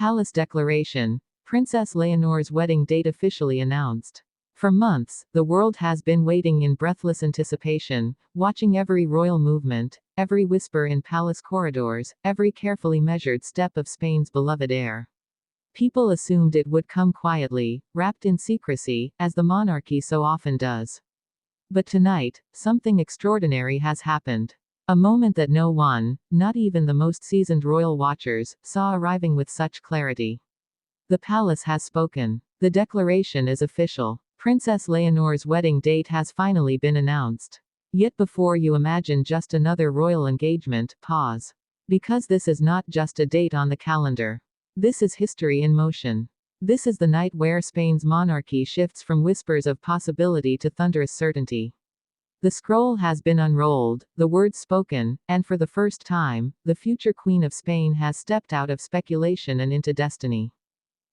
Palace declaration. Princess Leonor's wedding date officially announced. For months, the world has been waiting in breathless anticipation, watching every royal movement, every whisper in palace corridors, every carefully measured step of Spain's beloved heir. People assumed it would come quietly, wrapped in secrecy, as the monarchy so often does. But tonight, something extraordinary has happened. A moment that no one, not even the most seasoned royal watchers, saw arriving with such clarity. The palace has spoken. The declaration is official. Princess Leonor's wedding date has finally been announced. Yet before you imagine just another royal engagement, pause. Because this is not just a date on the calendar. This is history in motion. This is the night where Spain's monarchy shifts from whispers of possibility to thunderous certainty. The scroll has been unrolled, the words spoken, and for the first time, the future Queen of Spain has stepped out of speculation and into destiny.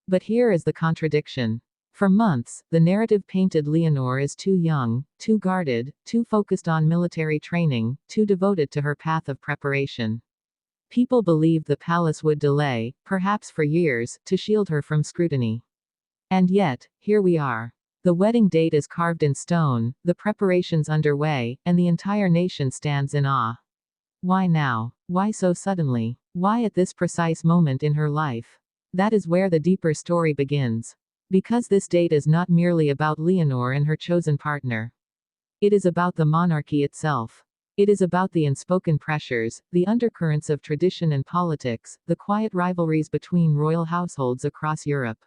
But here is the contradiction. For months, the narrative painted Leonor as too young, too guarded, too focused on military training, too devoted to her path of preparation. People believed the palace would delay, perhaps for years, to shield her from scrutiny. And yet, here we are. The wedding date is carved in stone, the preparations underway, and the entire nation stands in awe. Why now? Why so suddenly? Why at this precise moment in her life? That is where the deeper story begins. Because this date is not merely about Leonor and her chosen partner. It is about the monarchy itself. It is about the unspoken pressures, the undercurrents of tradition and politics, the quiet rivalries between royal households across Europe.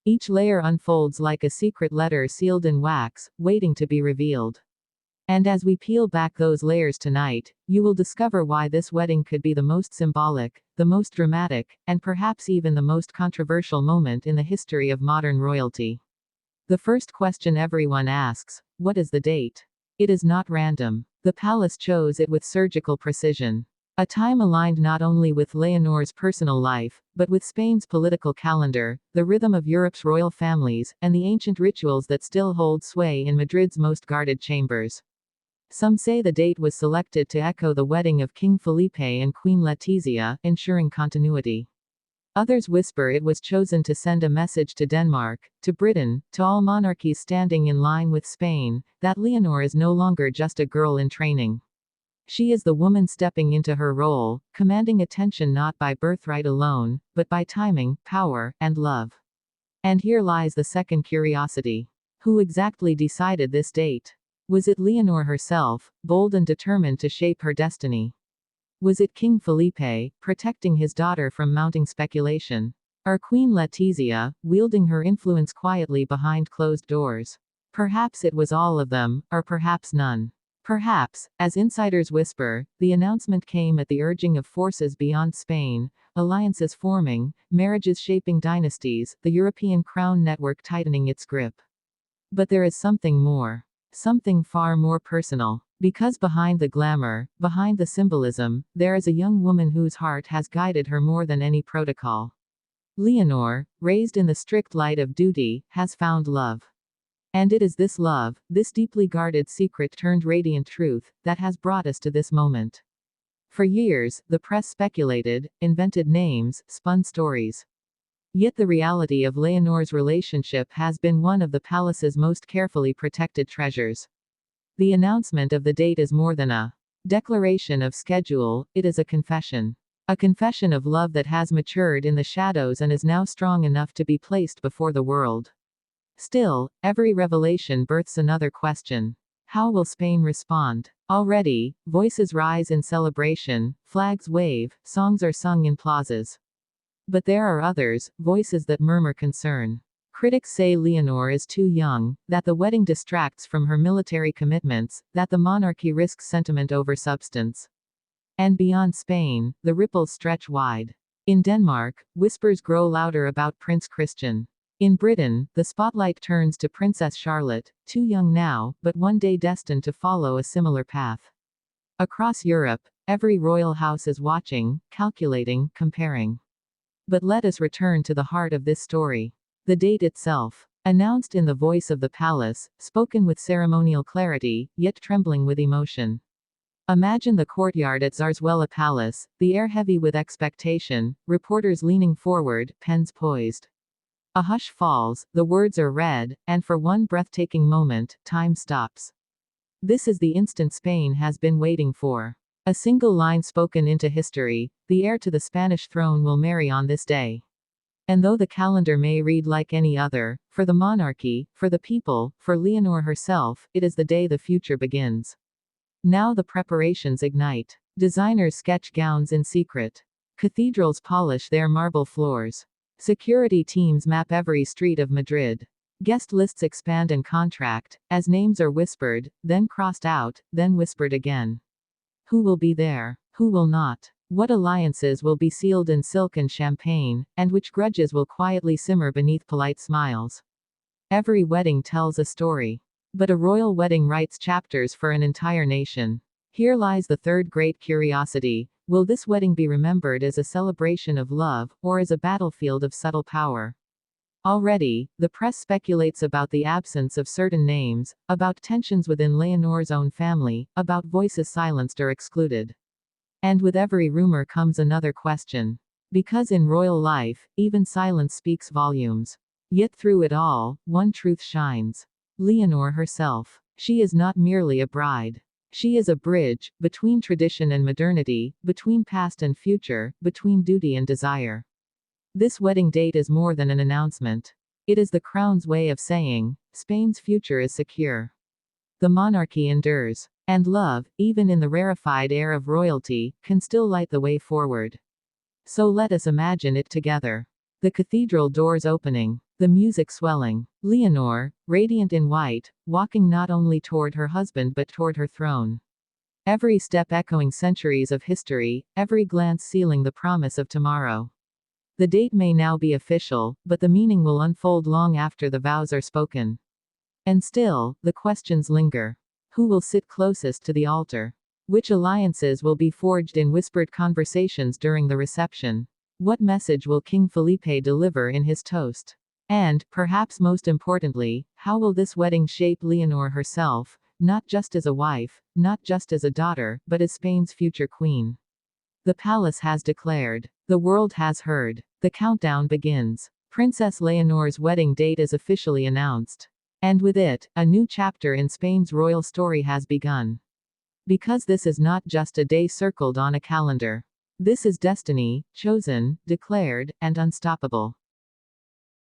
Each layer unfolds like a secret letter sealed in wax, waiting to be revealed. And as we peel back those layers tonight, you will discover why this wedding could be the most symbolic, the most dramatic, and perhaps even the most controversial moment in the history of modern royalty. The first question everyone asks: what is the date? It is not random. The palace chose it with surgical precision. A time aligned not only with Leonor's personal life, but with Spain's political calendar, the rhythm of Europe's royal families, and the ancient rituals that still hold sway in Madrid's most guarded chambers. Some say the date was selected to echo the wedding of King Felipe and Queen Letizia, ensuring continuity. Others whisper it was chosen to send a message to Denmark, to Britain, to all monarchies standing in line with Spain, that Leonor is no longer just a girl in training. She is the woman stepping into her role, commanding attention not by birthright alone, but by timing, power, and love. And here lies the second curiosity. Who exactly decided this date? Was it Leonor herself, bold and determined to shape her destiny? Was it King Felipe, protecting his daughter from mounting speculation? Or Queen Letizia, wielding her influence quietly behind closed doors? Perhaps it was all of them, or perhaps none. Perhaps, as insiders whisper, the announcement came at the urging of forces beyond Spain, alliances forming, marriages shaping dynasties, the European crown network tightening its grip. But there is something more. Something far more personal. Because behind the glamour, behind the symbolism, there is a young woman whose heart has guided her more than any protocol. Leonor, raised in the strict light of duty, has found love. And it is this love, this deeply guarded secret turned radiant truth, that has brought us to this moment. For years, the press speculated, invented names, spun stories. Yet the reality of Leonor's relationship has been one of the palace's most carefully protected treasures. The announcement of the date is more than a declaration of schedule, it is a confession. A confession of love that has matured in the shadows and is now strong enough to be placed before the world. Still, every revelation births another question. How will Spain respond? Already, voices rise in celebration, flags wave, songs are sung in plazas. But there are others, voices that murmur concern. Critics say Leonor is too young, that the wedding distracts from her military commitments, that the monarchy risks sentiment over substance. And beyond Spain, the ripples stretch wide. In Denmark, whispers grow louder about Prince Christian. In Britain, the spotlight turns to Princess Charlotte, too young now, but one day destined to follow a similar path. Across Europe, every royal house is watching, calculating, comparing. But let us return to the heart of this story. The date itself. Announced in the voice of the palace, spoken with ceremonial clarity, yet trembling with emotion. Imagine the courtyard at Zarzuela Palace, the air heavy with expectation, reporters leaning forward, pens poised. A hush falls, the words are read, and for one breathtaking moment, time stops. This is the instant Spain has been waiting for. A single line spoken into history: the heir to the Spanish throne will marry on this day. And though the calendar may read like any other, for the monarchy, for the people, for Leonor herself, it is the day the future begins. Now the preparations ignite. Designers sketch gowns in secret. Cathedrals polish their marble floors. Security teams map every street of Madrid. Guest lists expand and contract, as names are whispered, then crossed out, then whispered again. Who will be there? Who will not? What alliances will be sealed in silk and champagne, and which grudges will quietly simmer beneath polite smiles? Every wedding tells a story. But a royal wedding writes chapters for an entire nation. Here lies the third great curiosity: will this wedding be remembered as a celebration of love, or as a battlefield of subtle power? Already, the press speculates about the absence of certain names, about tensions within Leonor's own family, about voices silenced or excluded. And with every rumor comes another question. Because in royal life, even silence speaks volumes. Yet through it all, one truth shines. Leonor herself. She is not merely a bride. She is a bridge, between tradition and modernity, between past and future, between duty and desire. This wedding date is more than an announcement. It is the crown's way of saying, Spain's future is secure. The monarchy endures. And love, even in the rarefied air of royalty, can still light the way forward. So let us imagine it together. The cathedral doors opening. The music swelling. Leonor, radiant in white, walking not only toward her husband but toward her throne. Every step echoing centuries of history, every glance sealing the promise of tomorrow. The date may now be official, but the meaning will unfold long after the vows are spoken. And still, the questions linger. Who will sit closest to the altar? Which alliances will be forged in whispered conversations during the reception? What message will King Felipe deliver in his toast? And, perhaps most importantly, how will this wedding shape Leonor herself, not just as a wife, not just as a daughter, but as Spain's future queen? The palace has declared. The world has heard. The countdown begins. Princess Leonor's wedding date is officially announced. And with it, a new chapter in Spain's royal story has begun. Because this is not just a day circled on a calendar. This is destiny, chosen, declared, and unstoppable.